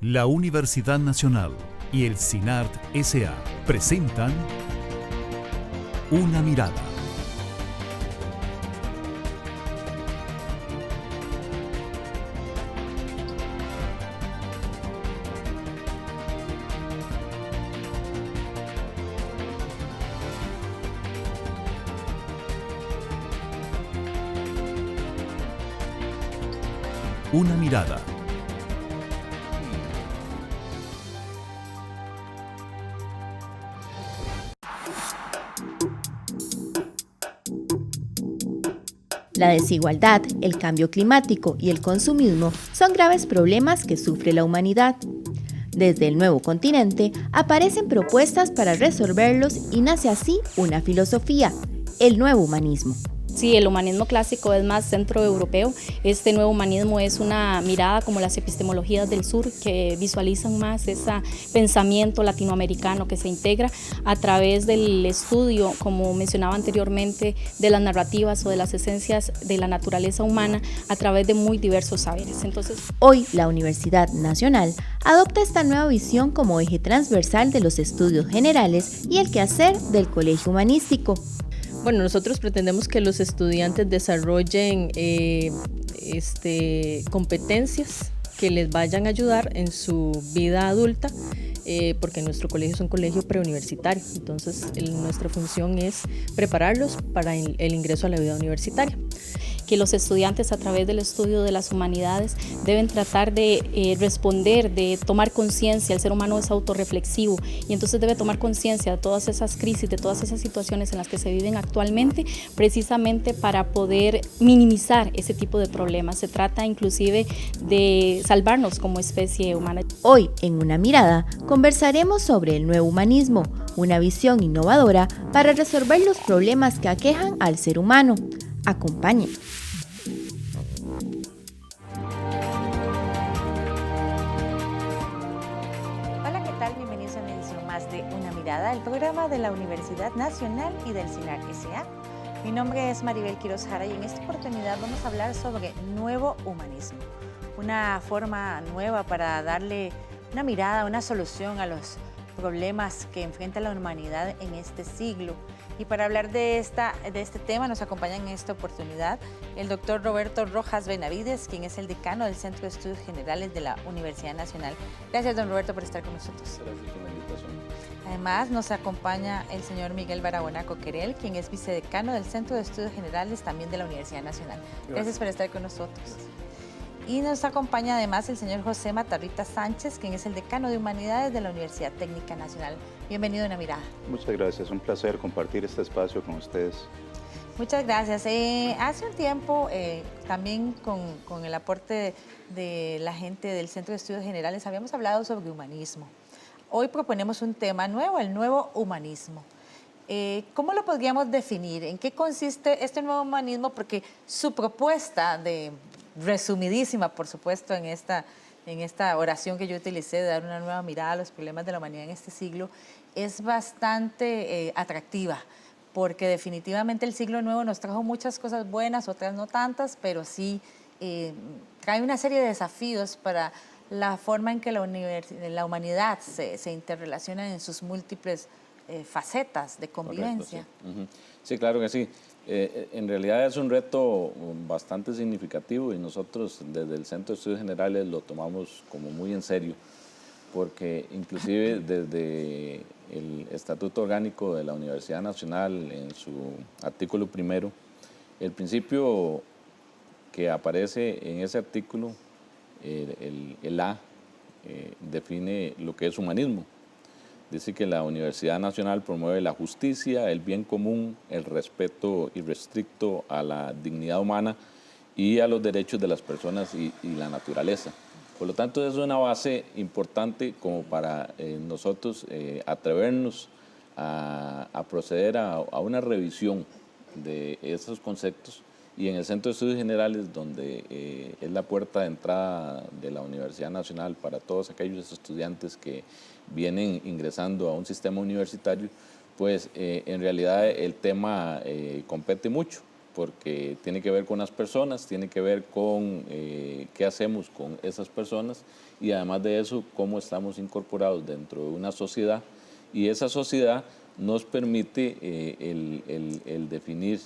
La Universidad Nacional y el CINART S.A. presentan Una Mirada. Una Mirada. La desigualdad, el cambio climático y el consumismo son graves problemas que sufre la humanidad. Desde el nuevo continente aparecen propuestas para resolverlos y nace así una filosofía, el nuevo humanismo. Sí, el humanismo clásico es más centroeuropeo. Este nuevo humanismo es una mirada como las epistemologías del sur que visualizan más ese pensamiento latinoamericano que se integra a través del estudio, como mencionaba anteriormente, de las narrativas o de las esencias de la naturaleza humana a través de muy diversos saberes. Entonces, hoy la Universidad Nacional adopta esta nueva visión como eje transversal de los estudios generales y el quehacer del Colegio Humanístico. Bueno, nosotros pretendemos que los estudiantes desarrollen competencias que les vayan a ayudar en su vida adulta, porque nuestro colegio es un colegio preuniversitario, entonces nuestra función es prepararlos para el ingreso a la vida universitaria. Que los estudiantes a través del estudio de las humanidades deben tratar de responder, de tomar conciencia. El ser humano es autorreflexivo y entonces debe tomar conciencia de todas esas crisis, de todas esas situaciones en las que se viven actualmente, precisamente para poder minimizar ese tipo de problemas. Se trata inclusive de salvarnos como especie humana. Hoy, en Una Mirada, conversaremos sobre el nuevo humanismo, una visión innovadora para resolver los problemas que aquejan al ser humano. Acompáñenos. Hola, ¿qué tal? Bienvenidos a una edición más de Una Mirada, el programa de la Universidad Nacional y del CINART S.A. Mi nombre es Maribel Quiroz Jara y en esta oportunidad vamos a hablar sobre nuevo humanismo, una forma nueva para darle una mirada, una solución a los problemas que enfrenta la humanidad en este siglo. Y para hablar de este tema nos acompaña en esta oportunidad el doctor Roberto Rojas Benavides, quien es el decano del Centro de Estudios Generales de la Universidad Nacional. Gracias, don Roberto, por estar con nosotros. Gracias por la invitación. Además, nos acompaña el señor Miguel Barahona Coquerel, quien es vicedecano del Centro de Estudios Generales también de la Universidad Nacional. Gracias por estar con nosotros. Gracias. Y nos acompaña además el señor José Matarrita Sánchez, quien es el decano de Humanidades de la Universidad Técnica Nacional. Bienvenido a Una Mirada. Muchas gracias, un placer compartir este espacio con ustedes. Muchas gracias. Hace un tiempo, también con el aporte de la gente del Centro de Estudios Generales, habíamos hablado sobre humanismo. Hoy proponemos un tema nuevo, el nuevo humanismo. ¿Cómo lo podríamos definir? ¿En qué consiste este nuevo humanismo? Porque su propuesta resumidísima, por supuesto, en esta oración que yo utilicé de dar una nueva mirada a los problemas de la humanidad en este siglo, es bastante atractiva, porque definitivamente el siglo nuevo nos trajo muchas cosas buenas, otras no tantas, pero sí trae una serie de desafíos para la forma en que la humanidad se interrelaciona en sus múltiples facetas de convivencia. Correcto, sí. Sí, claro que sí. En realidad es un reto bastante significativo y nosotros desde el Centro de Estudios Generales lo tomamos como muy en serio, porque inclusive desde el Estatuto Orgánico de la Universidad Nacional, en su artículo primero, el principio que aparece en ese artículo, el A, define lo que es humanismo. Dice que la Universidad Nacional promueve la justicia, el bien común, el respeto irrestricto a la dignidad humana y a los derechos de las personas y la naturaleza. Por lo tanto, es una base importante como para nosotros atrevernos a proceder a una revisión de esos conceptos. Y en el Centro de Estudios Generales, donde es la puerta de entrada de la Universidad Nacional para todos aquellos estudiantes que vienen ingresando a un sistema universitario, pues en realidad el tema compete mucho, porque tiene que ver con las personas, tiene que ver con qué hacemos con esas personas y además de eso, cómo estamos incorporados dentro de una sociedad y esa sociedad nos permite el definir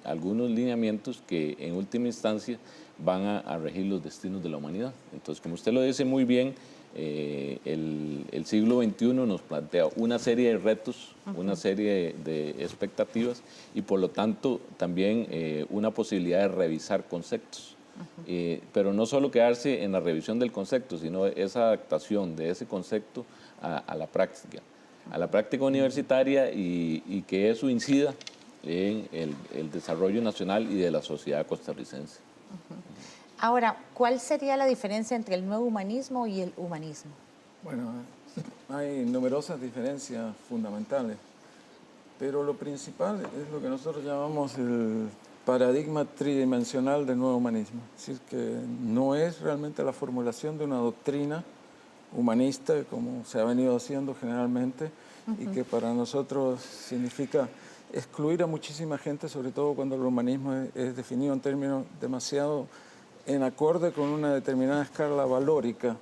algunos lineamientos que en última instancia van a regir los destinos de la humanidad. Entonces, como usted lo dice muy bien, el siglo XXI nos plantea una serie de retos, una serie de expectativas y por lo tanto también una posibilidad de revisar conceptos. Pero no solo quedarse en la revisión del concepto, sino esa adaptación de ese concepto a la práctica universitaria y que eso incida en el desarrollo nacional y de la sociedad costarricense. Ahora, ¿cuál sería la diferencia entre el nuevo humanismo y el humanismo? Bueno, hay numerosas diferencias fundamentales, pero lo principal es lo que nosotros llamamos el paradigma tridimensional del nuevo humanismo. Es decir, que no es realmente la formulación de una doctrina humanista, como se ha venido haciendo generalmente, y que para nosotros significa excluir a muchísima gente, sobre todo cuando el humanismo es definido en términos demasiado en acorde con una determinada escala valórica.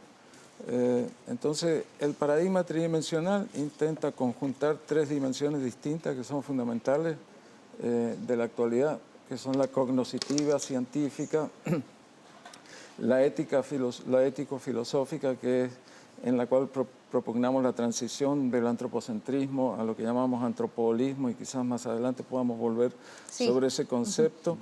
Entonces, el paradigma tridimensional intenta conjuntar tres dimensiones distintas que son fundamentales de la actualidad, que son la cognoscitiva, científica, la ético-filosófica, que es en la cual propugnamos la transición del antropocentrismo a lo que llamamos antropoholismo y quizás más adelante podamos volver sobre ese concepto.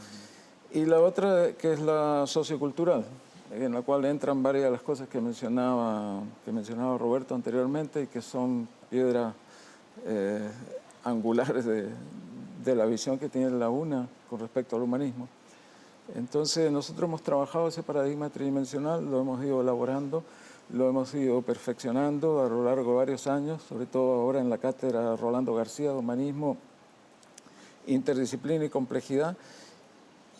Y la otra que es la sociocultural, en la cual entran varias de las cosas que mencionaba Roberto anteriormente y que son piedras angulares de la visión que tiene la UNA con respecto al humanismo. Entonces nosotros hemos trabajado ese paradigma tridimensional, lo hemos ido elaborando, lo hemos ido perfeccionando a lo largo de varios años, sobre todo ahora en la cátedra Rolando García de Humanismo, Interdisciplina y Complejidad.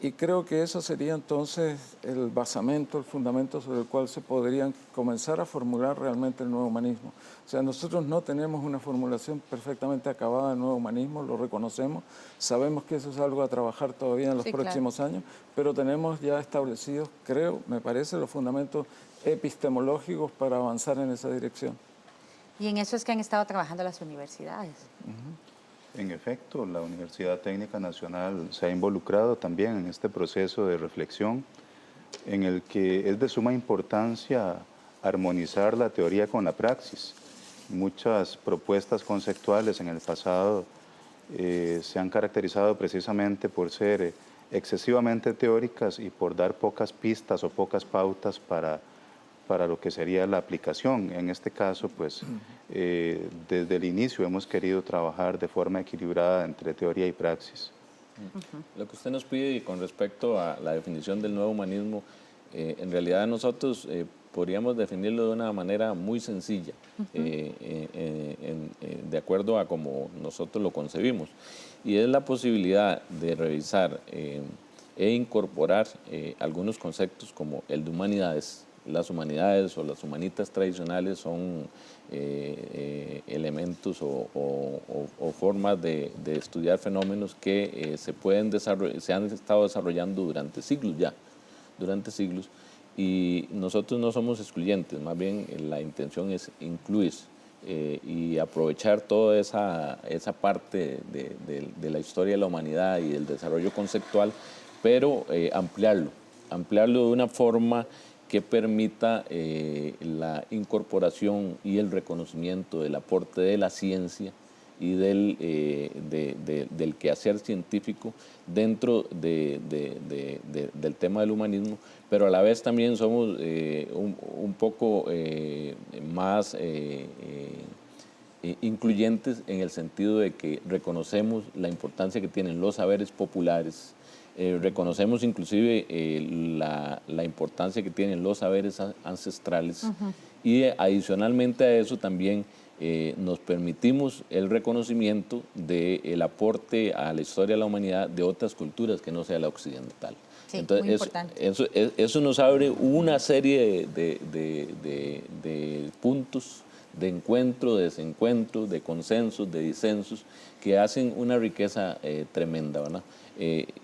Y creo que eso sería entonces el basamento, el fundamento sobre el cual se podrían comenzar a formular realmente el nuevo humanismo. O sea, nosotros no tenemos una formulación perfectamente acabada del nuevo humanismo, lo reconocemos, sabemos que eso es algo a trabajar todavía en los próximos años, pero tenemos ya establecidos, creo, me parece, los fundamentos epistemológicos para avanzar en esa dirección. Y en eso es que han estado trabajando las universidades. En efecto, la Universidad Técnica Nacional se ha involucrado también en este proceso de reflexión en el que es de suma importancia armonizar la teoría con la praxis. Muchas propuestas conceptuales en el pasado se han caracterizado precisamente por ser excesivamente teóricas y por dar pocas pistas o pocas pautas para lo que sería la aplicación. En este caso, pues, desde el inicio hemos querido trabajar de forma equilibrada entre teoría y praxis. Lo que usted nos pide con respecto a la definición del nuevo humanismo, en realidad nosotros podríamos definirlo de una manera muy sencilla, de acuerdo a como nosotros lo concebimos, y es la posibilidad de revisar e incorporar algunos conceptos como el de humanidades. Las humanidades o las humanitas tradicionales son elementos o formas de estudiar fenómenos que se han estado desarrollando durante siglos ya, y nosotros no somos excluyentes, más bien la intención es incluir y aprovechar toda esa parte de la historia de la humanidad y del desarrollo conceptual, pero ampliarlo de una forma que permita la incorporación y el reconocimiento del aporte de la ciencia y del quehacer científico dentro del tema del humanismo, pero a la vez también somos un poco más incluyentes en el sentido de que reconocemos la importancia que tienen los saberes populares. Reconocemos inclusive la importancia que tienen los saberes ancestrales y adicionalmente a eso también nos permitimos el reconocimiento del aporte a la historia de la humanidad de otras culturas que no sea la occidental. Sí, entonces, muy importante. Eso nos abre una serie de puntos de encuentro, de desencuentro, de consensos, de disensos, que hacen una riqueza tremenda, ¿verdad?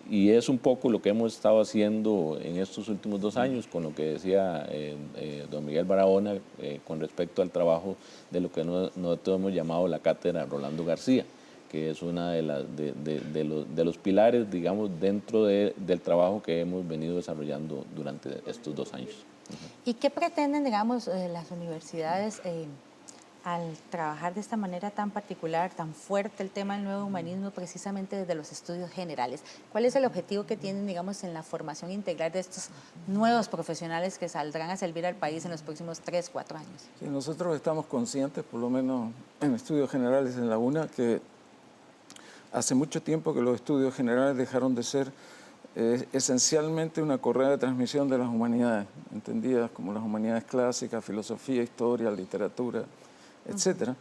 Y es un poco lo que hemos estado haciendo en estos últimos 2 años, con lo que decía don Miguel Barahona, con respecto al trabajo de lo que nosotros hemos llamado la Cátedra Rolando García, que es una de los pilares, digamos, dentro del trabajo que hemos venido desarrollando durante estos 2 años. ¿Y qué pretenden, digamos, las universidades al trabajar de esta manera tan particular, tan fuerte el tema del nuevo humanismo, precisamente desde los estudios generales? ¿Cuál es el objetivo que tienen, digamos, en la formación integral de estos nuevos profesionales que saldrán a servir al país en los próximos 3, 4 años? Sí, nosotros estamos conscientes, por lo menos en estudios generales en la UNA, que hace mucho tiempo que los estudios generales dejaron de ser esencialmente una correa de transmisión de las humanidades, entendidas como las humanidades clásicas, filosofía, historia, literatura, etcétera.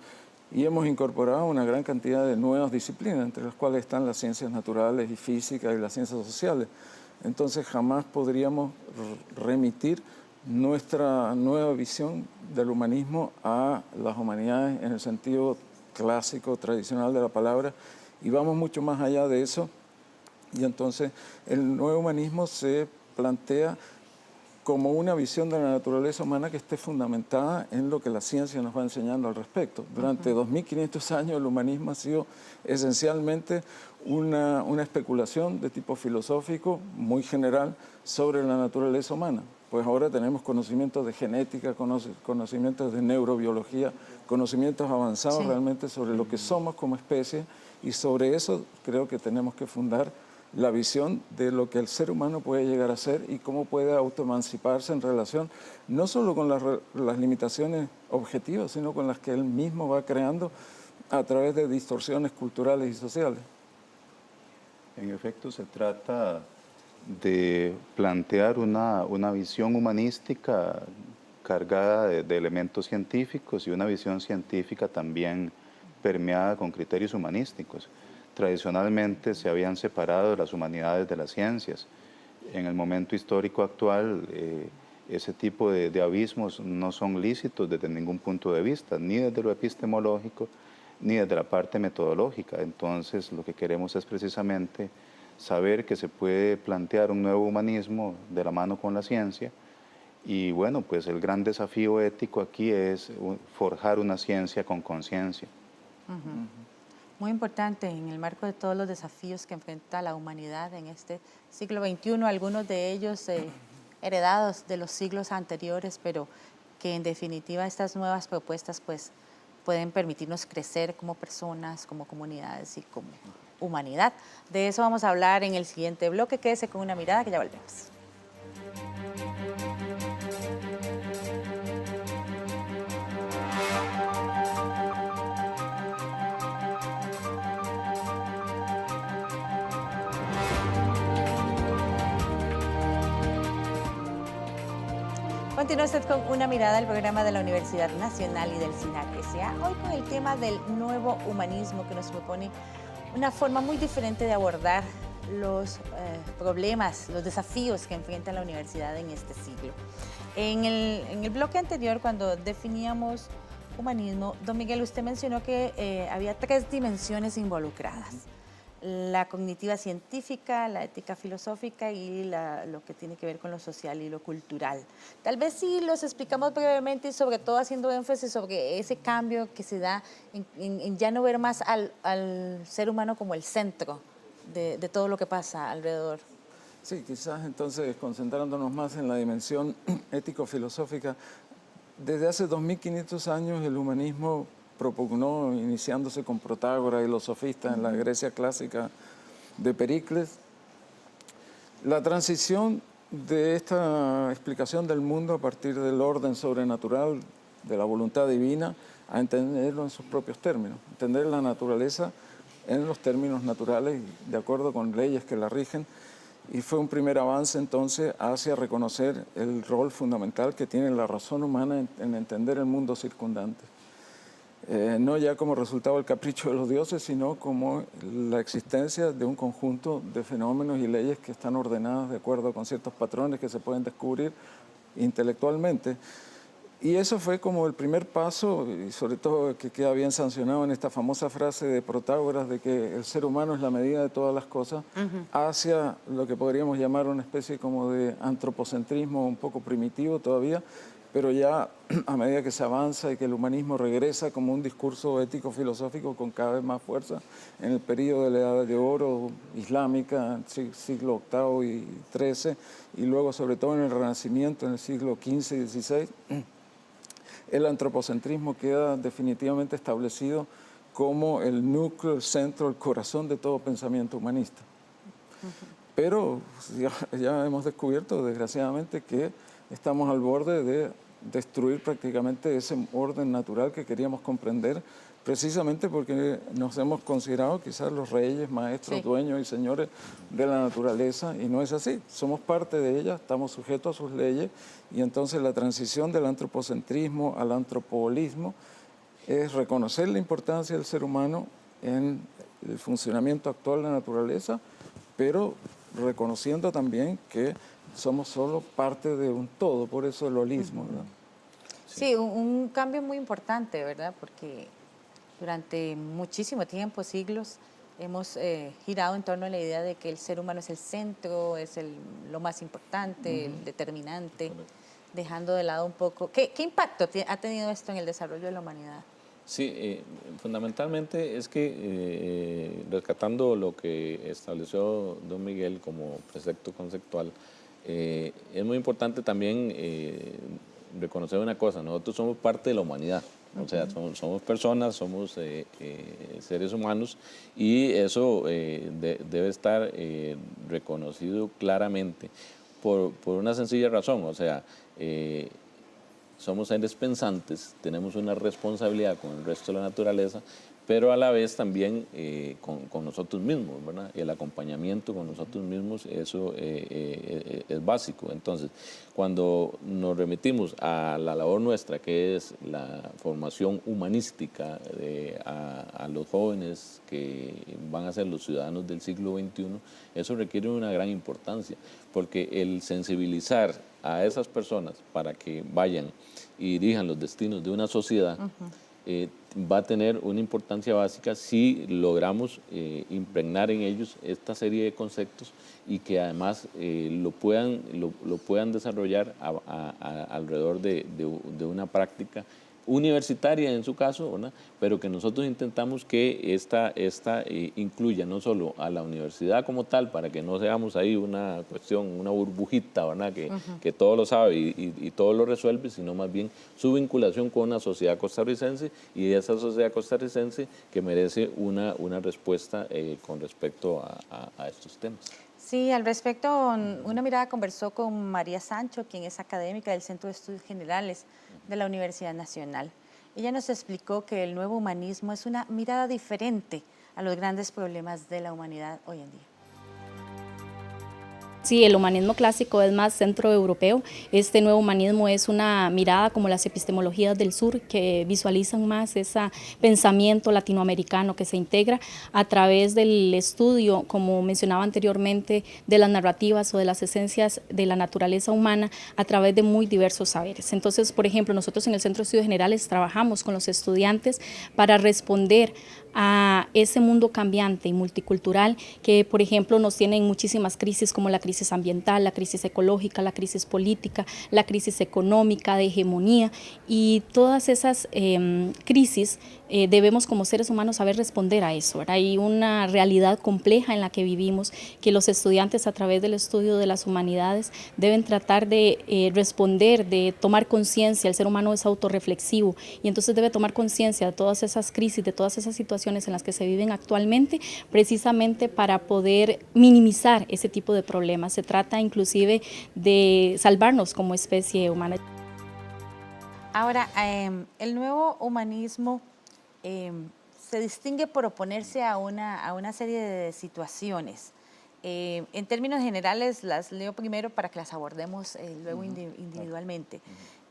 Y hemos incorporado una gran cantidad de nuevas disciplinas, entre las cuales están las ciencias naturales y físicas y las ciencias sociales. Entonces jamás podríamos remitir nuestra nueva visión del humanismo a las humanidades en el sentido clásico, tradicional de la palabra, y vamos mucho más allá de eso. Y entonces el nuevo humanismo se plantea como una visión de la naturaleza humana que esté fundamentada en lo que la ciencia nos va enseñando al respecto. Durante 2500 años el humanismo ha sido esencialmente una especulación de tipo filosófico muy general sobre la naturaleza humana. Pues ahora tenemos conocimientos de genética, conocimientos de neurobiología, conocimientos avanzados realmente sobre lo que somos como especie, y sobre eso creo que tenemos que fundar la visión de lo que el ser humano puede llegar a ser y cómo puede autoemanciparse en relación no solo con las limitaciones objetivas, sino con las que él mismo va creando a través de distorsiones culturales y sociales. En efecto, se trata de plantear una visión humanística cargada de elementos científicos y una visión científica también permeada con criterios humanísticos. Tradicionalmente se habían separado las humanidades de las ciencias. En el momento histórico actual, ese tipo de abismos no son lícitos desde ningún punto de vista, ni desde lo epistemológico, ni desde la parte metodológica. Entonces, lo que queremos es precisamente saber que se puede plantear un nuevo humanismo de la mano con la ciencia. Y bueno, pues el gran desafío ético aquí es forjar una ciencia con conciencia. Muy importante en el marco de todos los desafíos que enfrenta la humanidad en este siglo XXI, algunos de ellos heredados de los siglos anteriores, pero que en definitiva estas nuevas propuestas pues pueden permitirnos crecer como personas, como comunidades y como humanidad. De eso vamos a hablar en el siguiente bloque. Quédese con una mirada que ya volvemos. Continúa usted con Una Mirada, el programa de la Universidad Nacional y del SINAC S.A. Hoy con el tema del nuevo humanismo, que nos propone una forma muy diferente de abordar los problemas, los desafíos que enfrenta la universidad en este siglo. En el bloque anterior, cuando definíamos humanismo, don Miguel, usted mencionó que había 3 dimensiones involucradas: la cognitiva científica, la ética filosófica y lo que tiene que ver con lo social y lo cultural. Tal vez sí los explicamos brevemente y sobre todo haciendo énfasis sobre ese cambio que se da en ya no ver más al ser humano como el centro de todo lo que pasa alrededor. Sí, quizás entonces concentrándonos más en la dimensión ético-filosófica. Desde hace 2500 años el humanismo propugnó, iniciándose con Protágoras y los sofistas en la Grecia clásica de Pericles, la transición de esta explicación del mundo a partir del orden sobrenatural, de la voluntad divina, a entenderlo en sus propios términos, entender la naturaleza en los términos naturales, de acuerdo con leyes que la rigen, y fue un primer avance entonces hacia reconocer el rol fundamental que tiene la razón humana en entender el mundo circundante. No ya como resultado del capricho de los dioses, sino como la existencia de un conjunto de fenómenos y leyes que están ordenadas de acuerdo con ciertos patrones que se pueden descubrir intelectualmente. Y eso fue como el primer paso, y sobre todo que queda bien sancionado en esta famosa frase de Protágoras de que el ser humano es la medida de todas las cosas, hacia lo que podríamos llamar una especie como de antropocentrismo un poco primitivo todavía, pero ya a medida que se avanza y que el humanismo regresa como un discurso ético-filosófico con cada vez más fuerza, en el periodo de la Edad de Oro islámica, siglo VIII y XIII, y luego sobre todo en el Renacimiento, en el siglo XV y XVI, el antropocentrismo queda definitivamente establecido como el núcleo, el centro, el corazón de todo pensamiento humanista. Pero ya hemos descubierto, desgraciadamente, que estamos al borde de destruir prácticamente ese orden natural que queríamos comprender, precisamente porque nos hemos considerado quizás los reyes, maestros, dueños y señores de la naturaleza, y no es así. Somos parte de ella, estamos sujetos a sus leyes, y entonces la transición del antropocentrismo al antropoholismo es reconocer la importancia del ser humano en el funcionamiento actual de la naturaleza, pero reconociendo también que somos solo parte de un todo, por eso el holismo, ¿verdad? Sí, un cambio muy importante, ¿verdad? Porque durante muchísimo tiempo, siglos, hemos girado en torno a la idea de que el ser humano es el centro, es lo más importante, el determinante, dejando de lado un poco... ¿Qué impacto ha tenido esto en el desarrollo de la humanidad? Sí, fundamentalmente es que, rescatando lo que estableció don Miguel como precepto conceptual, es muy importante también reconocer una cosa: nosotros somos parte de la humanidad. O sea, somos personas, somos seres humanos, y eso debe estar reconocido claramente por una sencilla razón. O sea, somos seres pensantes, tenemos una responsabilidad con el resto de la naturaleza, pero a la vez también con nosotros mismos, ¿verdad? El acompañamiento con nosotros mismos, eso es básico. Entonces, cuando nos remitimos a la labor nuestra, que es la formación humanística a los jóvenes que van a ser los ciudadanos del siglo XXI, eso requiere una gran importancia, porque el sensibilizar a esas personas para que vayan y dirijan los destinos de una sociedad, va a tener una importancia básica si logramos impregnar en ellos esta serie de conceptos, y que además lo puedan desarrollar alrededor de una práctica universitaria en su caso, ¿verdad? Pero que nosotros intentamos que esta incluya no solo a la universidad como tal, para que no seamos ahí una cuestión, una burbujita, ¿verdad? Que todo lo sabe y todo lo resuelve, sino más bien su vinculación con una sociedad costarricense, y esa sociedad costarricense que merece una respuesta con respecto a estos temas. Sí, al respecto, Una Mirada conversó con María Sancho, quien es académica del Centro de Estudios Generales de la Universidad Nacional. Ella nos explicó que el nuevo humanismo es una mirada diferente a los grandes problemas de la humanidad hoy en día. Sí, el humanismo clásico es más centroeuropeo. Este nuevo humanismo es una mirada como las epistemologías del sur, que visualizan más ese pensamiento latinoamericano que se integra a través del estudio, como mencionaba anteriormente, de las narrativas o de las esencias de la naturaleza humana a través de muy diversos saberes. Entonces, por ejemplo, nosotros en el Centro de Estudios Generales trabajamos con los estudiantes para responder a ese mundo cambiante y multicultural que, por ejemplo, nos tiene en muchísimas crisis, como la crisis ambiental, la crisis ecológica, la crisis política, la crisis económica, de hegemonía, y todas esas crisis debemos como seres humanos saber responder a eso, ¿verdad? Hay una realidad compleja en la que vivimos, que los estudiantes a través del estudio de las humanidades deben tratar de responder, de tomar conciencia. El ser humano es autorreflexivo, y entonces debe tomar conciencia de todas esas crisis, de todas esas situaciones en las que se viven actualmente, precisamente para poder minimizar ese tipo de problemas. Se trata inclusive de salvarnos como especie humana. Ahora, el nuevo humanismo se distingue por oponerse a una serie de situaciones. En términos generales, las leo primero para que las abordemos luego individualmente.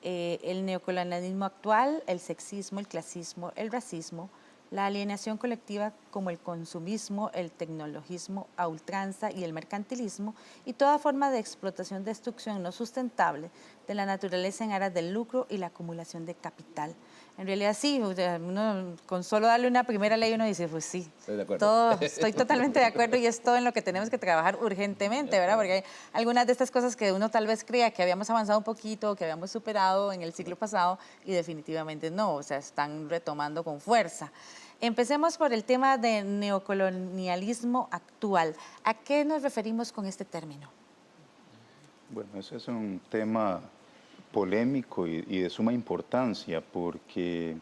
El neocolonialismo actual, el sexismo, el clasismo, el racismo, la alienación colectiva como el consumismo, el tecnologismo a ultranza y el mercantilismo, y toda forma de explotación, destrucción no sustentable de la naturaleza en aras del lucro y la acumulación de capital. En realidad sí, uno, con solo darle una primera ley uno dice, pues sí, estoy totalmente de acuerdo y es todo en lo que tenemos que trabajar urgentemente, ¿verdad? Porque hay algunas de estas cosas que uno tal vez crea que habíamos avanzado un poquito, que habíamos superado en el siglo pasado y definitivamente no, o sea, están retomando con fuerza. Empecemos por el tema de neocolonialismo actual. ¿A qué nos referimos con este término? Bueno, ese es un tema polémico y de suma importancia porque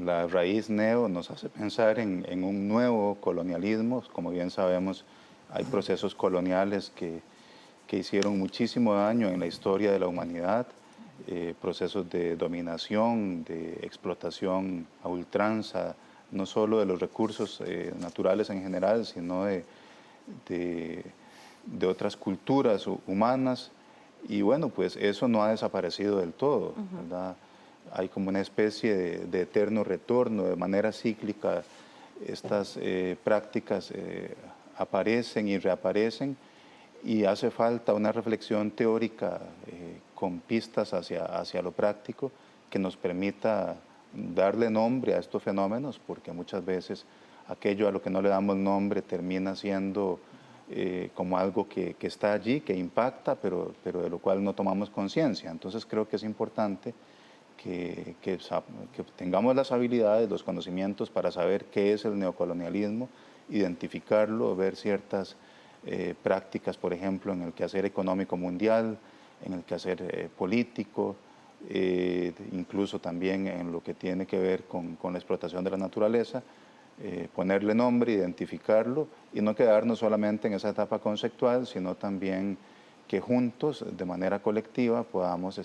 la raíz neo nos hace pensar en un nuevo colonialismo. Como bien sabemos, hay procesos coloniales que hicieron muchísimo daño en la historia de la humanidad, procesos de dominación, de explotación a ultranza, no solo de los recursos naturales en general, sino de otras culturas humanas. Y bueno, pues eso no ha desaparecido del todo, ¿verdad? Hay como una especie de eterno retorno, de manera cíclica. Estas prácticas aparecen y reaparecen y hace falta una reflexión teórica con pistas hacia lo práctico que nos permita darle nombre a estos fenómenos, porque muchas veces aquello a lo que no le damos nombre termina siendo como algo que está allí, que impacta, pero de lo cual no tomamos conciencia. Entonces creo que es importante que tengamos las habilidades, los conocimientos para saber qué es el neocolonialismo, identificarlo, ver ciertas prácticas, por ejemplo, en el quehacer económico mundial, en el quehacer político, incluso también en lo que tiene que ver con la explotación de la naturaleza, ponerle nombre, identificarlo y no quedarnos solamente en esa etapa conceptual, sino también que juntos, de manera colectiva, podamos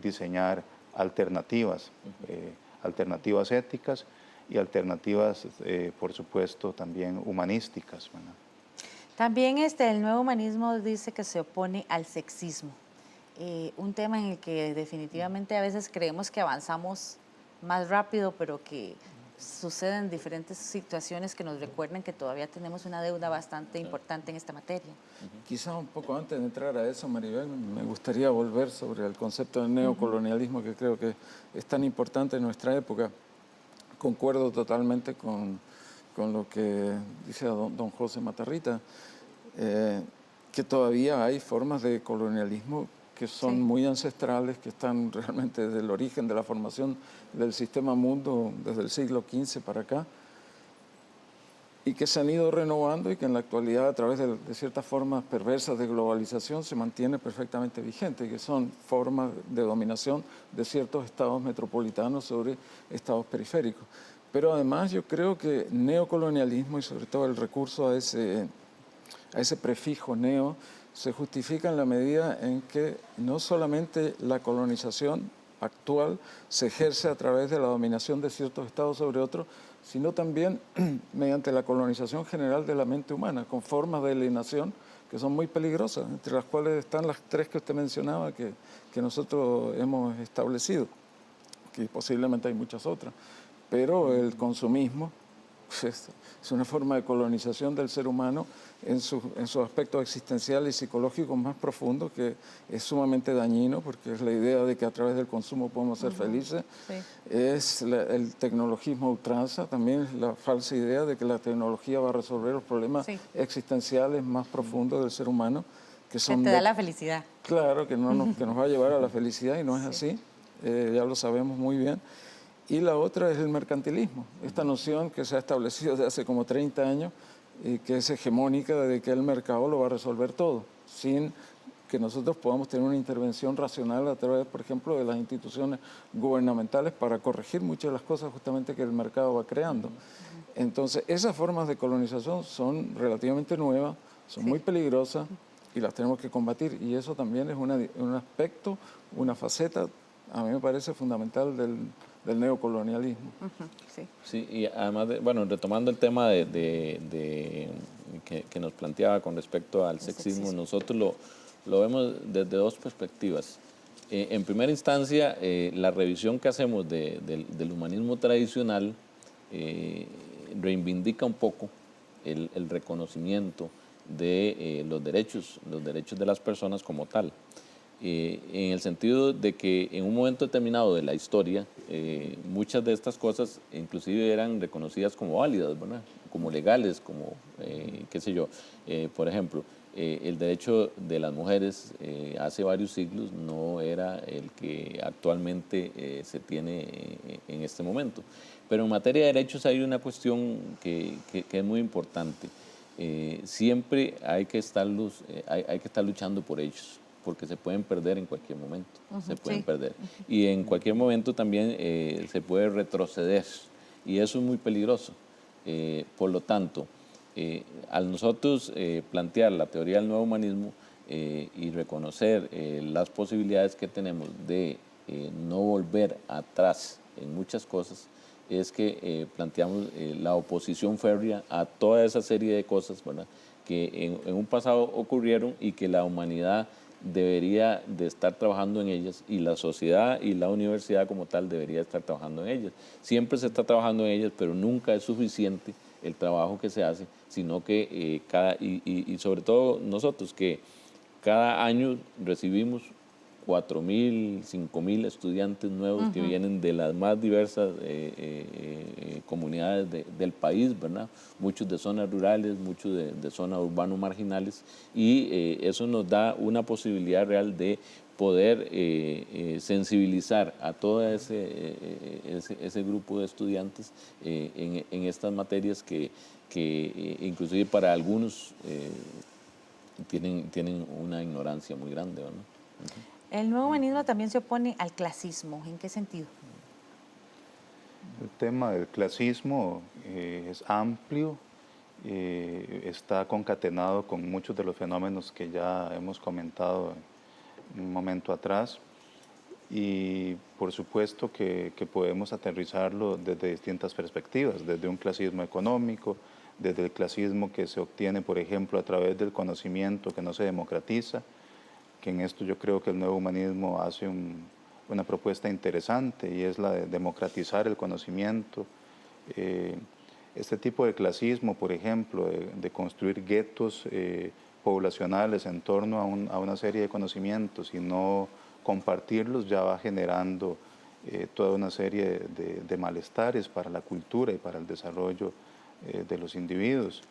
diseñar alternativas, alternativas éticas y alternativas, por supuesto, también humanísticas, ¿verdad? También el nuevo humanismo dice que se opone al sexismo, un tema en el que definitivamente a veces creemos que avanzamos más rápido, pero que suceden diferentes situaciones que nos recuerdan que todavía tenemos una deuda bastante importante en esta materia. Quizá un poco antes de entrar a eso, Maribel, me gustaría volver sobre el concepto del neocolonialismo, que creo que es tan importante en nuestra época. Concuerdo totalmente con lo que dice don José Matarrita, que todavía hay formas de colonialismo que son muy ancestrales, que están realmente desde el origen de la formación del sistema mundo desde el siglo XV para acá, y que se han ido renovando y que en la actualidad a través de ciertas formas perversas de globalización se mantiene perfectamente vigente, que son formas de dominación de ciertos estados metropolitanos sobre estados periféricos. Pero además yo creo que neocolonialismo y sobre todo el recurso a ese prefijo neo se justifica en la medida en que no solamente la colonización actual se ejerce a través de la dominación de ciertos estados sobre otros, sino también mediante la colonización general de la mente humana, con formas de alienación que son muy peligrosas, entre las cuales están las tres que usted mencionaba que nosotros hemos establecido, que posiblemente hay muchas otras, pero el consumismo es una forma de colonización del ser humano en su aspecto existencial y psicológico más profundo, que es sumamente dañino, porque es la idea de que a través del consumo podemos ser felices. Sí. Es el tecnologismo a ultranza, también la falsa idea de que la tecnología va a resolver los problemas existenciales más profundos del ser humano, que son... Te da la felicidad. Claro, que nos va a llevar a la felicidad y no es así, ya lo sabemos muy bien. Y la otra es el mercantilismo, esta noción que se ha establecido desde hace como 30 años y que es hegemónica de que el mercado lo va a resolver todo, sin que nosotros podamos tener una intervención racional a través, por ejemplo, de las instituciones gubernamentales para corregir muchas de las cosas justamente que el mercado va creando. Entonces, esas formas de colonización son relativamente nuevas, son muy peligrosas y las tenemos que combatir. Y eso también es un aspecto, una faceta, a mí me parece fundamental del neocolonialismo. Sí, y además, retomando el tema que nos planteaba con respecto al sexismo, nosotros lo vemos desde dos perspectivas. En primera instancia, la revisión que hacemos del humanismo tradicional reivindica un poco el reconocimiento de los derechos de las personas como tal. En el sentido de que en un momento determinado de la historia, muchas de estas cosas inclusive eran reconocidas como válidas, ¿verdad? Como legales, como, qué sé yo, por ejemplo, el derecho de las mujeres hace varios siglos no era el que actualmente se tiene en este momento. Pero en materia de derechos hay una cuestión que es muy importante. Siempre hay que estar luchando por ellos, porque se pueden perder en cualquier momento, se pueden perder. Y en cualquier momento también se puede retroceder, y eso es muy peligroso. Por lo tanto, al nosotros plantear la teoría del nuevo humanismo y reconocer las posibilidades que tenemos de no volver atrás en muchas cosas, es que planteamos la oposición férrea a toda esa serie de cosas, ¿verdad?, que en un pasado ocurrieron y que la humanidad debería de estar trabajando en ellas, y la sociedad y la universidad como tal debería estar trabajando en ellas. Siempre se está trabajando en ellas, pero nunca es suficiente el trabajo que se hace, sino que y sobre todo nosotros, que cada año recibimos 4.000, 5.000 estudiantes nuevos que vienen de las más diversas comunidades del país, ¿verdad? Muchos de zonas rurales, muchos de zonas urbanos marginales, y eso nos da una posibilidad real de poder sensibilizar a todo ese grupo de estudiantes en estas materias que inclusive para algunos tienen una ignorancia muy grande, ¿verdad? El nuevo humanismo también se opone al clasismo. ¿En qué sentido? El tema del clasismo es amplio, está concatenado con muchos de los fenómenos que ya hemos comentado un momento atrás, y por supuesto que podemos aterrizarlo desde distintas perspectivas, desde un clasismo económico, desde el clasismo que se obtiene, por ejemplo, a través del conocimiento que no se democratiza, que en esto yo creo que el nuevo humanismo hace una propuesta interesante, y es la de democratizar el conocimiento. Este tipo de clasismo, por ejemplo, de construir guetos poblacionales en torno a una serie de conocimientos y no compartirlos, ya va generando toda una serie de malestares para la cultura y para el desarrollo de los individuos.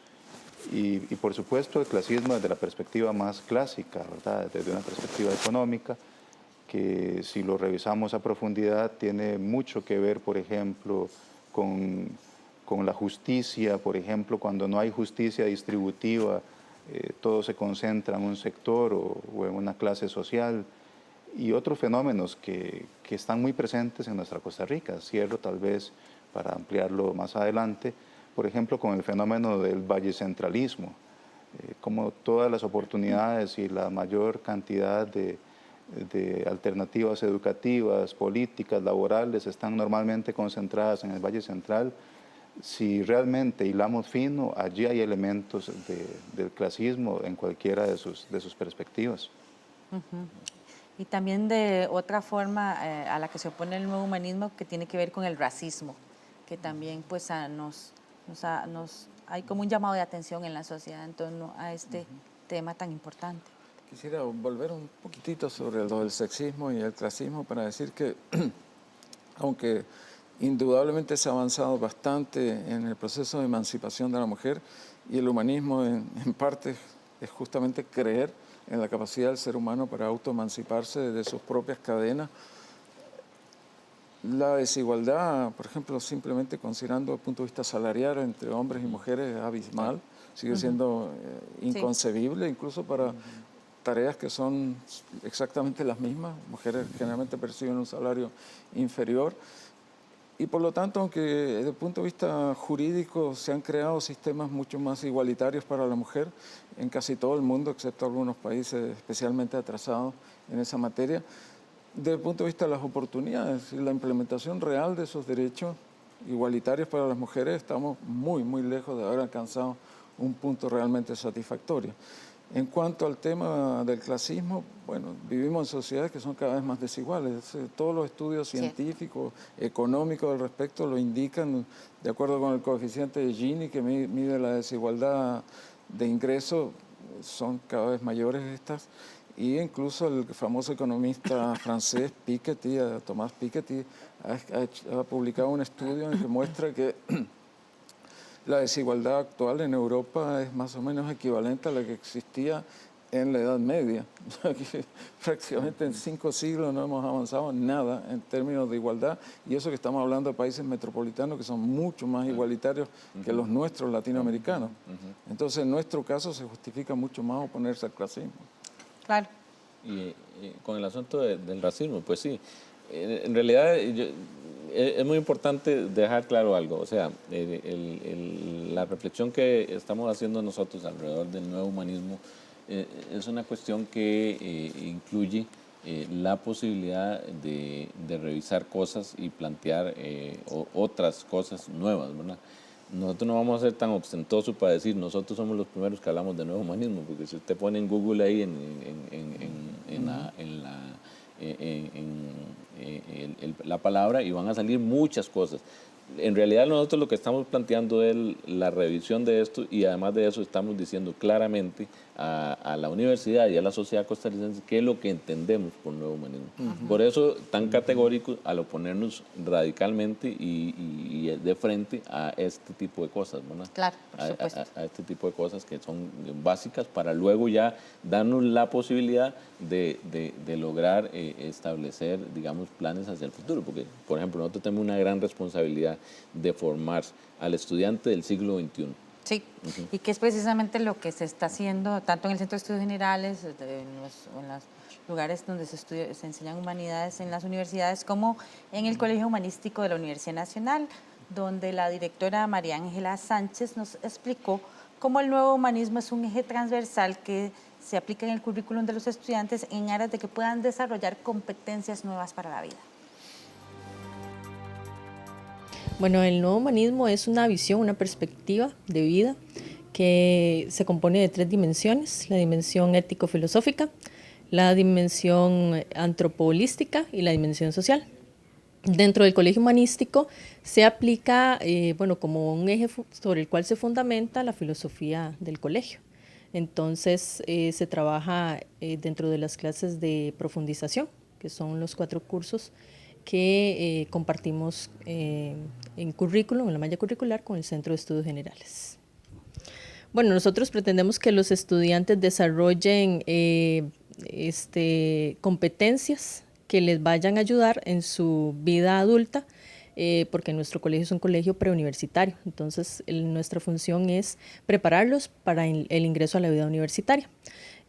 Y por supuesto el clasismo desde la perspectiva más clásica, ¿verdad?, desde una perspectiva económica, que si lo revisamos a profundidad tiene mucho que ver, por ejemplo, con la justicia. Por ejemplo, cuando no hay justicia distributiva, todo se concentra en un sector o en una clase social, y otros fenómenos que están muy presentes en nuestra Costa Rica. Cierro tal vez para ampliarlo más adelante, por ejemplo, con el fenómeno del vallecentralismo, como todas las oportunidades y la mayor cantidad de alternativas educativas, políticas, laborales, están normalmente concentradas en el Valle Central. Si realmente hilamos fino, allí hay elementos del clasismo en cualquiera de sus perspectivas. Y también de otra forma a la que se opone el nuevo humanismo, que tiene que ver con el racismo, que también pues hay como un llamado de atención en la sociedad en torno a este tema tan importante. Quisiera volver un poquitito sobre lo del sexismo y el clasismo para decir que, aunque indudablemente se ha avanzado bastante en el proceso de emancipación de la mujer, y el humanismo en parte es justamente creer en la capacidad del ser humano para autoemanciparse de sus propias cadenas, la desigualdad, por ejemplo, simplemente considerando el punto de vista salarial entre hombres y mujeres, es abismal, sigue siendo inconcebible, incluso para tareas que son exactamente las mismas. Mujeres generalmente perciben un salario inferior, y por lo tanto, aunque desde el punto de vista jurídico se han creado sistemas mucho más igualitarios para la mujer en casi todo el mundo, excepto algunos países especialmente atrasados en esa materia, desde el punto de vista de las oportunidades y la implementación real de esos derechos igualitarios para las mujeres, estamos muy, muy lejos de haber alcanzado un punto realmente satisfactorio. En cuanto al tema del clasismo, bueno, vivimos en sociedades que son cada vez más desiguales. Todos los estudios científicos, económicos al respecto lo indican, de acuerdo con el coeficiente de Gini, que mide la desigualdad de ingresos, son cada vez mayores estas. Y incluso el famoso economista francés Piketty, Thomas Piketty, ha publicado un estudio en el que muestra que la desigualdad actual en Europa es más o menos equivalente a la que existía en la Edad Media. O sea, que prácticamente en 5 siglos no hemos avanzado nada en términos de igualdad, y eso que estamos hablando de países metropolitanos que son mucho más igualitarios que los nuestros latinoamericanos. Entonces, en nuestro caso se justifica mucho más oponerse al clasismo. Claro. Y con el asunto del racismo, pues sí, en realidad es muy importante dejar claro algo. O sea, la reflexión que estamos haciendo nosotros alrededor del nuevo humanismo es una cuestión que incluye la posibilidad de revisar cosas y plantear otras cosas nuevas, ¿verdad? Nosotros no vamos a ser tan ostentosos para decir nosotros somos los primeros que hablamos de nuevo humanismo, porque si usted pone en Google ahí la palabra, y van a salir muchas cosas. En realidad nosotros lo que estamos planteando es la revisión de esto, y además de eso estamos diciendo claramente a la universidad y a la sociedad costarricense qué es lo que entendemos por nuevo humanismo. Por eso tan categórico al oponernos radicalmente y de frente a este tipo de cosas, ¿verdad? Claro, por supuesto. A este tipo de cosas que son básicas para luego ya darnos la posibilidad de lograr establecer, digamos, planes hacia el futuro. Porque, por ejemplo, nosotros tenemos una gran responsabilidad de formar al estudiante del siglo XXI. Sí, y que es precisamente lo que se está haciendo tanto en el Centro de Estudios Generales, en los lugares donde se enseñan humanidades en las universidades, como en el Colegio Humanístico de la Universidad Nacional, donde la directora María Ángela Sánchez nos explicó cómo el nuevo humanismo es un eje transversal que se aplica en el currículum de los estudiantes en aras de que puedan desarrollar competencias nuevas para la vida. Bueno, el nuevo humanismo es una visión, una perspectiva de vida que se compone de 3 dimensiones: la dimensión ético-filosófica, la dimensión antropolística y la dimensión social. Dentro del colegio humanístico se aplica, como un eje sobre el cual se fundamenta la filosofía del colegio. Entonces se trabaja dentro de las clases de profundización, que son los 4 cursos que compartimos en currículum, en la malla curricular, con el Centro de Estudios Generales. Bueno, nosotros pretendemos que los estudiantes desarrollen competencias que les vayan a ayudar en su vida adulta, porque nuestro colegio es un colegio preuniversitario. Entonces, nuestra función es prepararlos para el ingreso a la vida universitaria.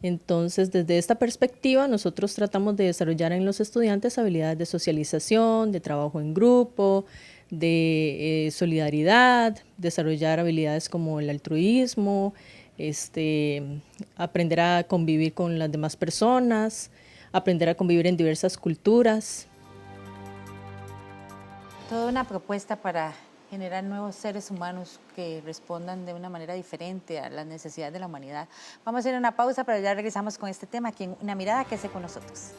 Entonces, desde esta perspectiva, nosotros tratamos de desarrollar en los estudiantes habilidades de socialización, de trabajo en grupo, de solidaridad, desarrollar habilidades como el altruismo, aprender a convivir con las demás personas, aprender a convivir en diversas culturas. Toda una propuesta para generar nuevos seres humanos que respondan de una manera diferente a las necesidades de la humanidad. Vamos a hacer una pausa, pero ya regresamos con este tema aquí en Una Mirada. Quédese con nosotros.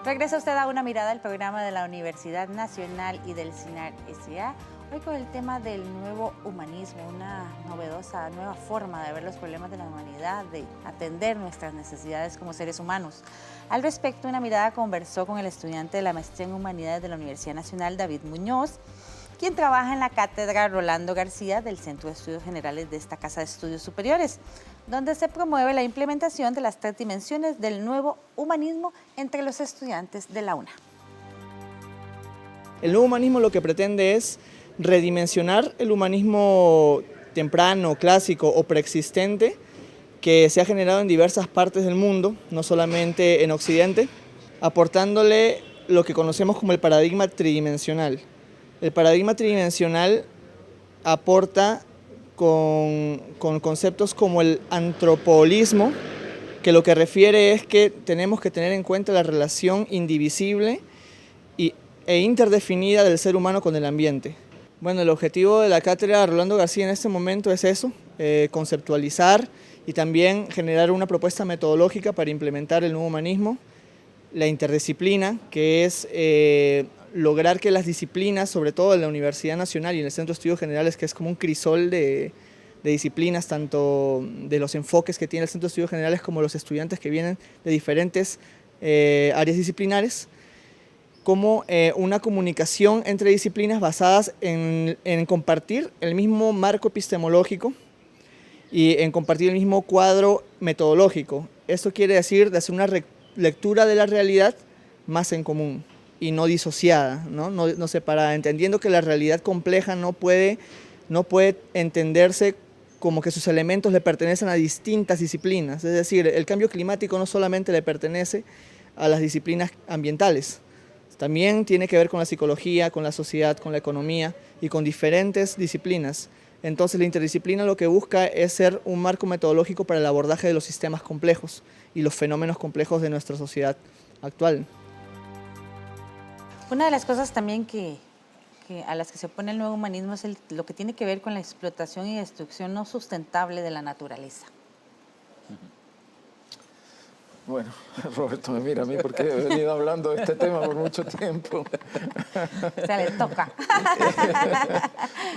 Regresa usted a Una Mirada, el programa de la Universidad Nacional y del CINAR S.A. Hoy con el tema del nuevo humanismo, una novedosa nueva forma de ver los problemas de la humanidad, de atender nuestras necesidades como seres humanos. Al respecto, Una Mirada conversó con el estudiante de la maestría en Humanidades de la Universidad Nacional, David Muñoz, quien trabaja en la cátedra Rolando García del Centro de Estudios Generales de esta Casa de Estudios Superiores, donde se promueve la implementación de las 3 dimensiones del nuevo humanismo entre los estudiantes de la UNA. El nuevo humanismo lo que pretende es redimensionar el humanismo temprano, clásico o preexistente que se ha generado en diversas partes del mundo, no solamente en Occidente, aportándole lo que conocemos como el paradigma tridimensional. El paradigma tridimensional aporta con conceptos como el antropoholismo, que lo que refiere es que tenemos que tener en cuenta la relación indivisible e interdefinida del ser humano con el ambiente. Bueno, el objetivo de la cátedra Rolando García en este momento es eso, conceptualizar y también generar una propuesta metodológica para implementar el nuevo humanismo, la interdisciplina, que es lograr que las disciplinas, sobre todo en la Universidad Nacional y en el Centro de Estudios Generales, que es como un crisol de disciplinas, tanto de los enfoques que tiene el Centro de Estudios Generales como los estudiantes que vienen de diferentes áreas disciplinares, como una comunicación entre disciplinas basadas en compartir el mismo marco epistemológico y en compartir el mismo cuadro metodológico. Esto quiere decir de hacer una lectura de la realidad más en común y no disociada, no separada, entendiendo que la realidad compleja no puede entenderse como que sus elementos le pertenecen a distintas disciplinas. Es decir, el cambio climático no solamente le pertenece a las disciplinas ambientales, también tiene que ver con la psicología, con la sociedad, con la economía y con diferentes disciplinas. Entonces la interdisciplina lo que busca es ser un marco metodológico para el abordaje de los sistemas complejos y los fenómenos complejos de nuestra sociedad actual. Una de las cosas también a las que se opone el nuevo humanismo es lo que tiene que ver con la explotación y destrucción no sustentable de la naturaleza. Bueno, Roberto me mira a mí porque he venido hablando de este tema por mucho tiempo. O sea, le toca.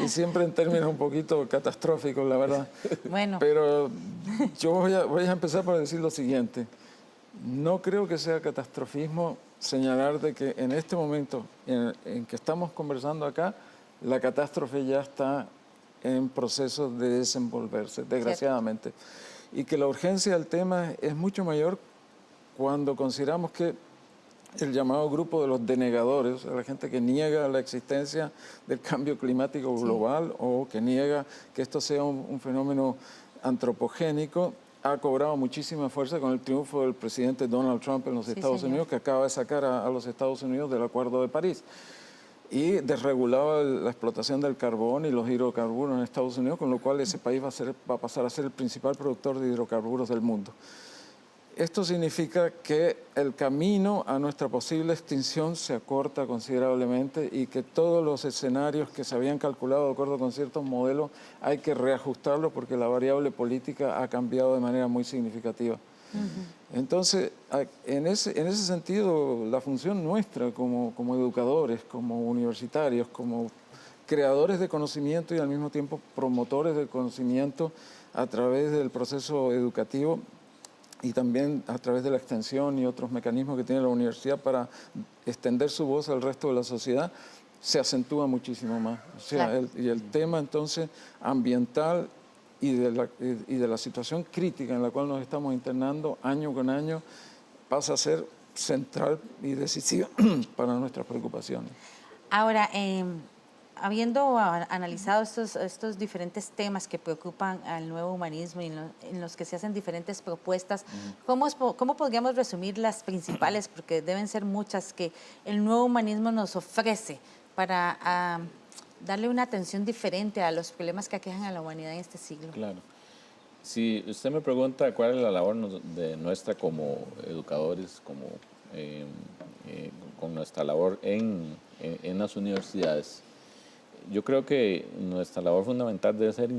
Y siempre en términos un poquito catastróficos, la verdad. Bueno. Pero yo voy a empezar por decir lo siguiente. No creo que sea catastrofismo señalar de que en este momento en que estamos conversando acá, la catástrofe ya está en proceso de desenvolverse, desgraciadamente. Y que la urgencia del tema es mucho mayor cuando consideramos que el llamado grupo de los denegadores, la gente que niega la existencia del cambio climático global o que niega que esto sea un fenómeno antropogénico, ha cobrado muchísima fuerza con el triunfo del presidente Donald Trump en los Estados Unidos, que acaba de sacar a los Estados Unidos del Acuerdo de París y desregulaba la explotación del carbón y los hidrocarburos en Estados Unidos, con lo cual ese país va a pasar a ser el principal productor de hidrocarburos del mundo. Esto significa que el camino a nuestra posible extinción se acorta considerablemente y que todos los escenarios que se habían calculado de acuerdo con ciertos modelos hay que reajustarlos porque la variable política ha cambiado de manera muy significativa. Entonces, en ese sentido, la función nuestra como educadores, como universitarios, como creadores de conocimiento y al mismo tiempo promotores del conocimiento a través del proceso educativo y también a través de la extensión y otros mecanismos que tiene la universidad para extender su voz al resto de la sociedad, se acentúa muchísimo más. O sea, el tema entonces ambiental y de la situación crítica en la cual nos estamos internando año con año pasa a ser central y decisiva para nuestras preocupaciones. Ahora, habiendo analizado estos diferentes temas que preocupan al nuevo humanismo y en los que se hacen diferentes propuestas, ¿cómo podríamos resumir las principales, porque deben ser muchas, que el nuevo humanismo nos ofrece para darle una atención diferente a los problemas que aquejan a la humanidad en este siglo? Claro. Si usted me pregunta cuál es la labor nuestra como educadores, con nuestra labor en las universidades, yo creo que nuestra labor fundamental debe ser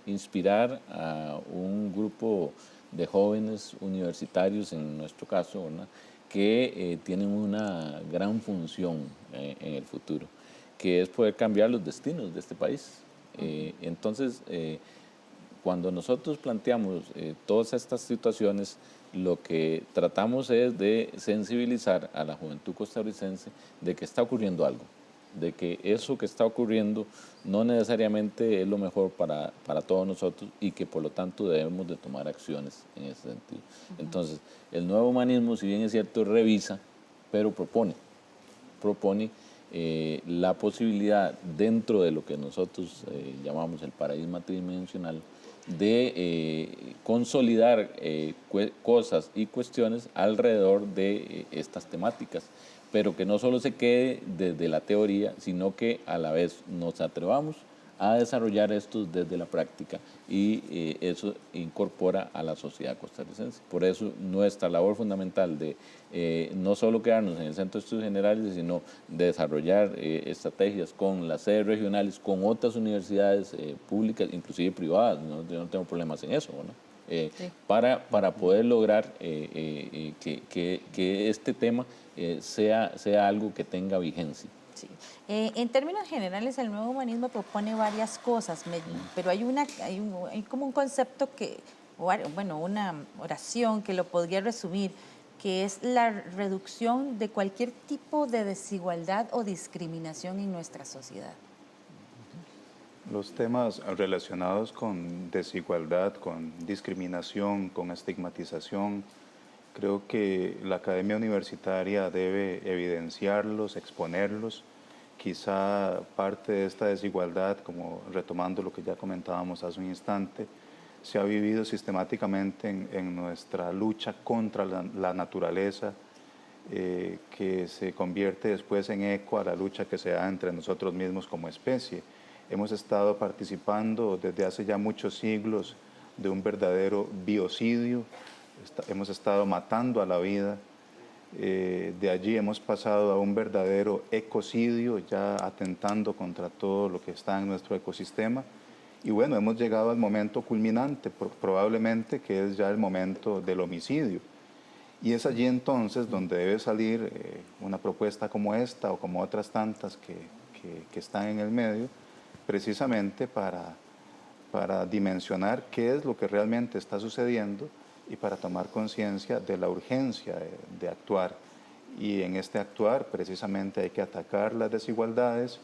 inspirar a un grupo de jóvenes universitarios, en nuestro caso, ¿verdad?, que tienen una gran función en el futuro, que es poder cambiar los destinos de este país. Entonces, cuando nosotros planteamos todas estas situaciones, lo que tratamos es de sensibilizar a la juventud costarricense de que está ocurriendo algo, de que eso que está ocurriendo no necesariamente es lo mejor para todos nosotros y que por lo tanto debemos de tomar acciones en ese sentido. Entonces, el nuevo humanismo, si bien es cierto, revisa, pero propone la posibilidad dentro de lo que nosotros llamamos el paradigma tridimensional de consolidar cosas y cuestiones alrededor de estas temáticas, pero que no solo se quede desde la teoría, sino que a la vez nos atrevamos a desarrollar esto desde la práctica y eso incorpora a la sociedad costarricense. Por eso nuestra labor fundamental de no solo quedarnos en el Centro de Estudios Generales, sino de desarrollar estrategias con las sedes regionales, con otras universidades públicas, inclusive privadas, ¿no? Yo no tengo problemas en eso, ¿no? Sí. para poder lograr que este tema sea algo que tenga vigencia. Sí. En términos generales, el nuevo humanismo propone varias cosas, pero hay como un concepto una oración que lo podría resumir, que es la reducción de cualquier tipo de desigualdad o discriminación en nuestra sociedad. Los temas relacionados con desigualdad, con discriminación, con estigmatización, creo que la academia universitaria debe evidenciarlos, exponerlos. Quizá parte de esta desigualdad, como retomando lo que ya comentábamos hace un instante, se ha vivido sistemáticamente en nuestra lucha contra la naturaleza, que se convierte después en eco a la lucha que se da entre nosotros mismos como especie. Hemos estado participando desde hace ya muchos siglos de un verdadero biocidio. Hemos estado matando a la vida. De allí hemos pasado a un verdadero ecocidio, ya atentando contra todo lo que está en nuestro ecosistema. Y bueno, hemos llegado al momento culminante, probablemente que es ya el momento del homicidio. Y es allí entonces donde debe salir una propuesta como esta o como otras tantas que están en el medio, precisamente para dimensionar qué es lo que realmente está sucediendo y para tomar conciencia de la urgencia de actuar. Y en este actuar precisamente hay que atacar las desigualdades,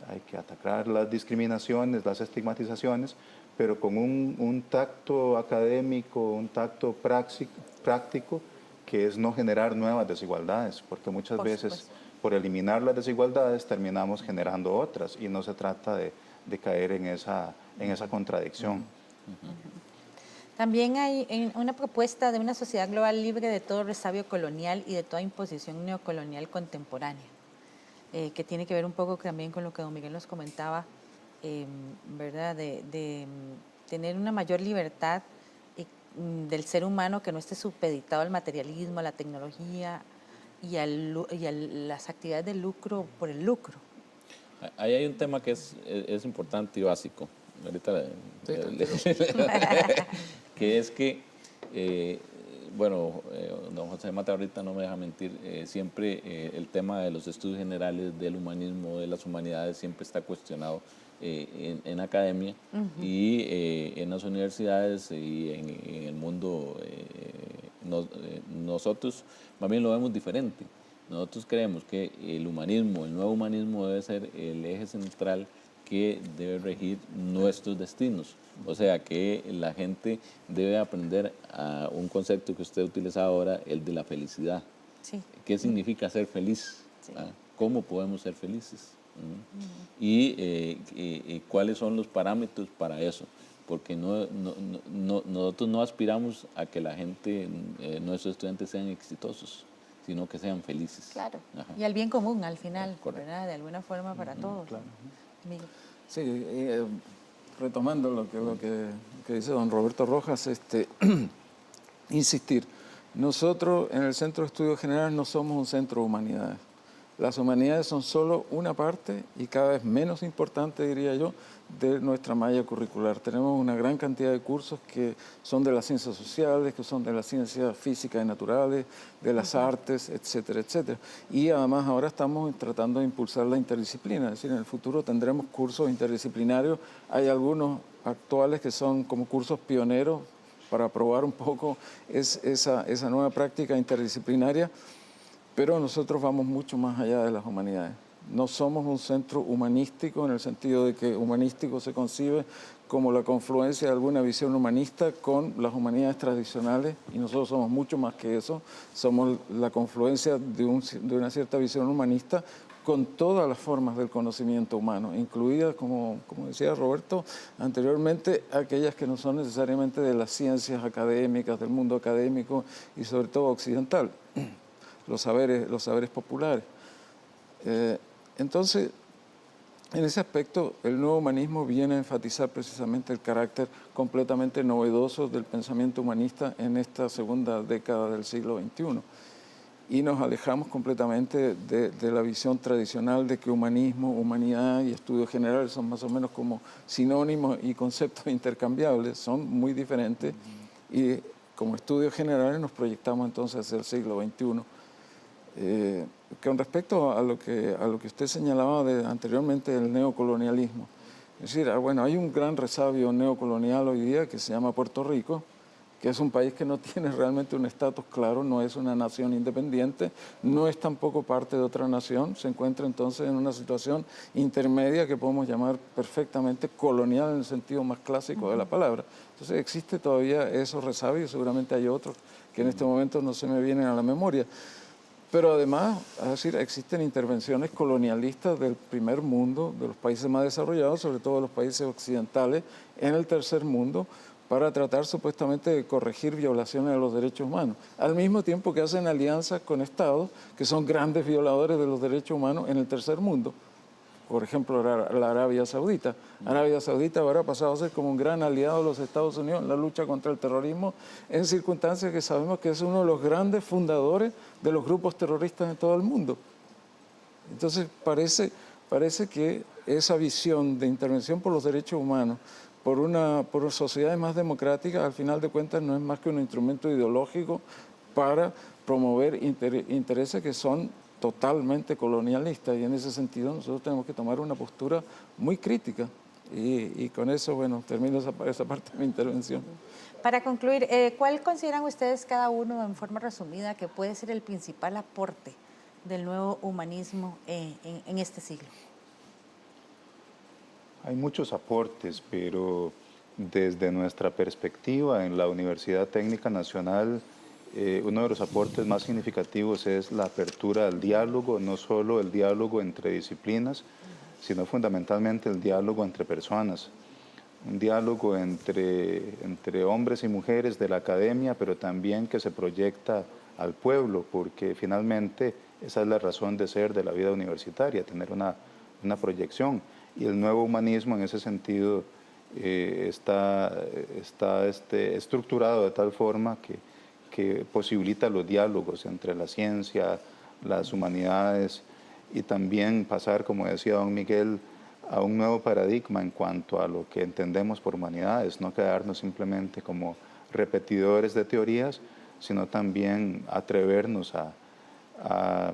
hay que atacar las discriminaciones, las estigmatizaciones, pero con un tacto académico, un tacto práctico, que es no generar nuevas desigualdades, porque muchas veces por eliminar las desigualdades terminamos generando otras y no se trata de caer en esa contradicción. También hay una propuesta de una sociedad global libre de todo resabio colonial y de toda imposición neocolonial contemporánea, que tiene que ver un poco también con lo que don Miguel nos comentaba, ¿verdad? De tener una mayor libertad del ser humano que no esté supeditado al materialismo, a la tecnología y a las actividades de lucro por el lucro. Ahí hay un tema que es importante y básico, ahorita que es que, don José Mata ahorita no me deja mentir, siempre el tema de los estudios generales, del humanismo, de las humanidades, siempre está cuestionado en academia y en las universidades y en el mundo. Nosotros más bien lo vemos diferente. Nosotros creemos que el humanismo, el nuevo humanismo debe ser el eje central que debe regir nuestros destinos. O sea, que la gente debe aprender a un concepto que usted utiliza ahora, el de la felicidad. Sí. ¿Qué significa ser feliz? Sí. ¿Cómo podemos ser felices? Y cuáles son los parámetros para eso. Porque nosotros no aspiramos a que la gente, nuestros estudiantes sean exitosos, sino que sean felices. Claro. Ajá. Y al bien común al final, ¿verdad? De alguna forma para todos. Claro. Sí, retomando lo que dice don Roberto Rojas, insistir, nosotros en el Centro de Estudios Generales no somos un centro de humanidades. Las humanidades son solo una parte y cada vez menos importante, diría yo, de nuestra malla curricular. Tenemos una gran cantidad de cursos que son de las ciencias sociales, que son de las ciencias físicas y naturales, de las artes, etcétera, etcétera. Y además ahora estamos tratando de impulsar la interdisciplina, es decir, en el futuro tendremos cursos interdisciplinarios. Hay algunos actuales que son como cursos pioneros para probar un poco esa nueva práctica interdisciplinaria, pero nosotros vamos mucho más allá de las humanidades. No somos un centro humanístico en el sentido de que humanístico se concibe como la confluencia de alguna visión humanista con las humanidades tradicionales, y nosotros somos mucho más que eso. Somos la confluencia de una cierta visión humanista con todas las formas del conocimiento humano, incluidas, como decía Roberto anteriormente, aquellas que no son necesariamente de las ciencias académicas, del mundo académico y sobre todo occidental. Los saberes populares. Entonces, En ese aspecto, el nuevo humanismo viene a enfatizar precisamente el carácter completamente novedoso del pensamiento humanista en esta segunda década del siglo XXI. Y nos alejamos completamente de la visión tradicional de que humanismo, humanidad y estudios generales son más o menos como sinónimos y conceptos intercambiables, son muy diferentes. Y como estudios generales nos proyectamos entonces hacia el siglo XXI. Con respecto a lo que usted señalaba anteriormente del neocolonialismo, es decir, bueno, hay un gran resabio neocolonial hoy día que se llama Puerto Rico, que es un país que no tiene realmente un estatus claro, no es una nación independiente, no es tampoco parte de otra nación, se encuentra entonces en una situación intermedia que podemos llamar perfectamente colonial en el sentido más clásico de la palabra. Entonces existe todavía esos resabios, seguramente hay otros que en este momento no se me vienen a la memoria. Pero además, es decir, existen intervenciones colonialistas del primer mundo, de los países más desarrollados, sobre todo los países occidentales, en el tercer mundo, para tratar supuestamente de corregir violaciones de los derechos humanos, al mismo tiempo que hacen alianzas con estados que son grandes violadores de los derechos humanos en el tercer mundo. Por ejemplo, la Arabia Saudita. Arabia Saudita ahora ha pasado a ser como un gran aliado de los Estados Unidos en la lucha contra el terrorismo, en circunstancias que sabemos que es uno de los grandes fundadores de los grupos terroristas en todo el mundo. Entonces, parece que esa visión de intervención por los derechos humanos, por sociedades más democráticas, al final de cuentas no es más que un instrumento ideológico para promover intereses que son totalmente colonialistas, y en ese sentido nosotros tenemos que tomar una postura muy crítica. Y con eso, bueno, termino esa parte de mi intervención. Para concluir, ¿cuál consideran ustedes cada uno en forma resumida que puede ser el principal aporte del nuevo humanismo en este siglo? Hay muchos aportes, pero desde nuestra perspectiva en la Universidad Técnica Nacional, uno de los aportes más significativos es la apertura al diálogo, no solo el diálogo entre disciplinas, sino fundamentalmente el diálogo entre personas. Un diálogo entre hombres y mujeres de la academia, pero también que se proyecta al pueblo, porque finalmente esa es la razón de ser de la vida universitaria, tener una proyección. Y el nuevo humanismo en ese sentido está estructurado de tal forma que posibilita los diálogos entre la ciencia, las humanidades, y también pasar, como decía don Miguel, a un nuevo paradigma en cuanto a lo que entendemos por humanidades, no quedarnos simplemente como repetidores de teorías, sino también atrevernos a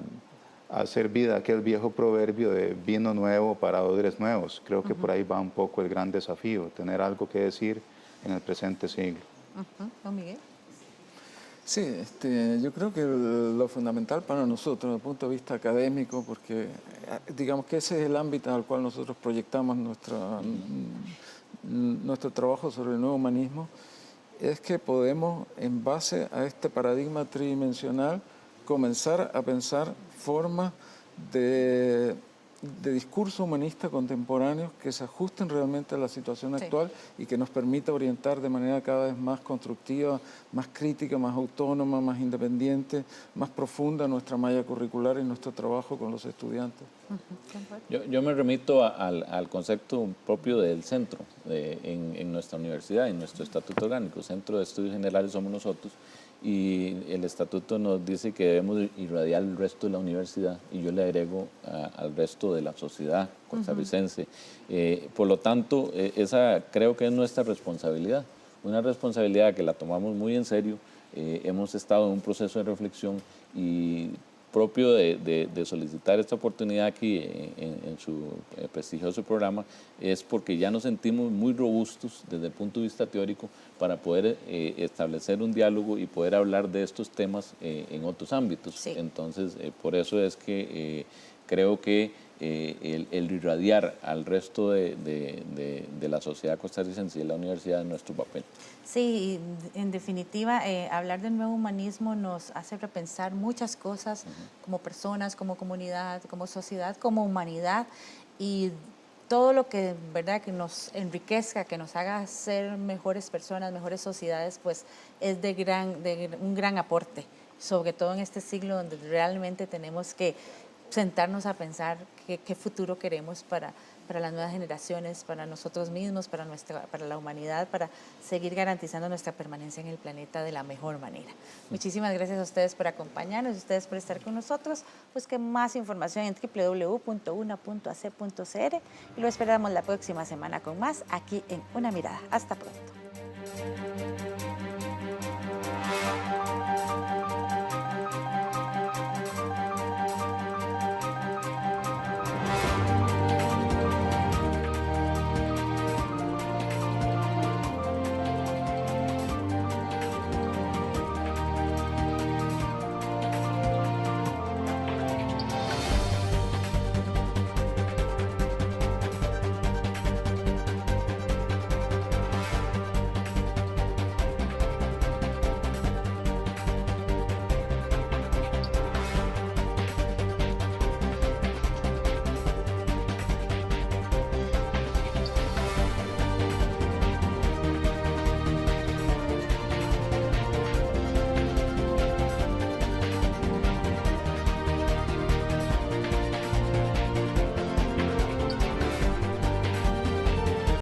hacer vida aquel viejo proverbio de vino nuevo para odres nuevos. Creo que por ahí va un poco el gran desafío, tener algo que decir en el presente siglo. ¿Don Miguel? Sí, yo creo que lo fundamental para nosotros desde el punto de vista académico, porque digamos que ese es el ámbito al cual nosotros proyectamos nuestro trabajo sobre el nuevo humanismo, es que podemos, en base a este paradigma tridimensional, comenzar a pensar formas de discurso humanista contemporáneos que se ajusten realmente a la situación actual y que nos permita orientar de manera cada vez más constructiva, más crítica, más autónoma, más independiente, más profunda nuestra malla curricular y nuestro trabajo con los estudiantes. Yo me remito al concepto propio del centro en nuestra universidad, en nuestro estatuto orgánico. Centro de Estudios Generales somos nosotros, y el estatuto nos dice que debemos irradiar el resto de la universidad, y yo le agrego al resto de la sociedad costarricense. Por lo tanto, esa creo que es nuestra responsabilidad, una responsabilidad que la tomamos muy en serio. Hemos estado en un proceso de reflexión, y propio de solicitar esta oportunidad aquí en su prestigioso programa es porque ya nos sentimos muy robustos desde el punto de vista teórico para poder establecer un diálogo y poder hablar de estos temas en otros ámbitos. Sí. Entonces, por eso es que creo que el irradiar al resto de la sociedad costarricense y de la universidad es nuestro papel. Sí, en definitiva, hablar del nuevo humanismo nos hace repensar muchas cosas como personas, como comunidad, como sociedad, como humanidad, y todo lo que, ¿verdad?, que nos enriquezca, que nos haga ser mejores personas, mejores sociedades, pues es de un gran aporte, sobre todo en este siglo donde realmente tenemos que sentarnos a pensar qué futuro queremos para las nuevas generaciones, para nosotros mismos, para la humanidad, para seguir garantizando nuestra permanencia en el planeta de la mejor manera. Muchísimas gracias a ustedes por acompañarnos, a ustedes por estar con nosotros. Busquen más información en www.una.ac.cr y lo esperamos la próxima semana con más aquí en Una Mirada. Hasta pronto.